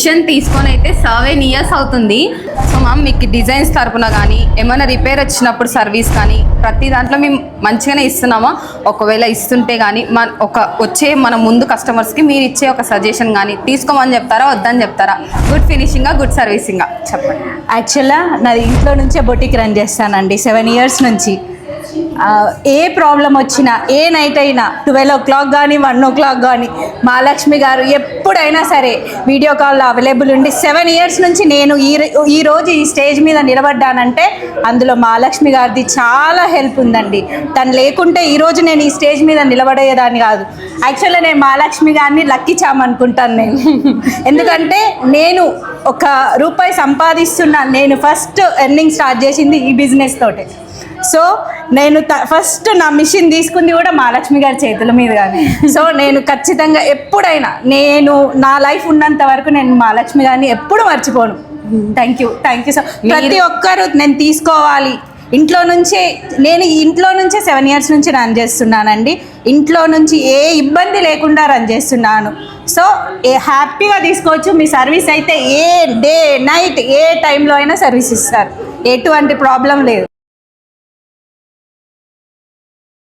Machine తీసుకొని అయితే 7 years అవుతుంది. సో మ్యామ్ మీకు డిజైన్స్ తరపున కానీ ఏమైనా రిపేర్ వచ్చినప్పుడు సర్వీస్ కానీ ప్రతి దాంట్లో మేము మంచిగానే ఇస్తున్నామా? ఒకవేళ ఇస్తుంటే కానీ మన ముందు కస్టమర్స్కి మీరు ఇచ్చే ఒక సజెషన్ కానీ తీసుకోమని చెప్తారా వద్దని చెప్తారా? గుడ్ ఫినిషింగా గుడ్ సర్వీసింగా చెప్పండి. యాక్చువల్గా నాది ఇంట్లో నుంచే బొటిక్ రన్ చేస్తానండి 7 years నుంచి. ఏ ప్రాబ్లం వచ్చినా ఏ నైట్ అయినా 12 o'clock కానీ 1 o'clock కానీ మహాలక్ష్మి గారు ఎప్పుడైనా సరే వీడియో కాల్లో అవైలబుల్ ఉండి 7 years నుంచి నేను ఈరోజు ఈ స్టేజ్ మీద నిలబడ్డానంటే అందులో మహాలక్ష్మి గారిది చాలా హెల్ప్ ఉందండి. తను లేకుంటే ఈరోజు నేను ఈ స్టేజ్ మీద నిలబడేదాన్ని కాదు. యాక్చువల్గా నేను మహాలక్ష్మి గారిని లక్కీ చామ్ అనుకుంటాను నేను. ఎందుకంటే నేను ₹1 సంపాదిస్తున్నాను. నేను ఫస్ట్ ఎర్నింగ్ స్టార్ట్ చేసింది ఈ బిజినెస్ తోటే. సో నేను ఫస్ట్ నా మిషన్ తీసుకుంది కూడా మహాలక్ష్మి గారి చేతుల మీద కానీ. సో నేను ఖచ్చితంగా ఎప్పుడైనా నా లైఫ్ ఉన్నంత వరకు నేను మహాలక్ష్మి గారిని ఎప్పుడు మర్చిపోను. థ్యాంక్ యూ సో ప్రతి ఒక్కరు నేను తీసుకోవాలి. ఇంట్లో నుంచే 7 years నుంచి రన్ చేస్తున్నానండి. ఇంట్లో నుంచి ఏ ఇబ్బంది లేకుండా రన్ చేస్తున్నాను. సో హ్యాపీగా తీసుకోవచ్చు. మీ సర్వీస్ అయితే ఏ డే నైట్ ఏ టైంలో అయినా సర్వీస్ ఇస్తారు. ఎటువంటి ప్రాబ్లం లేదు.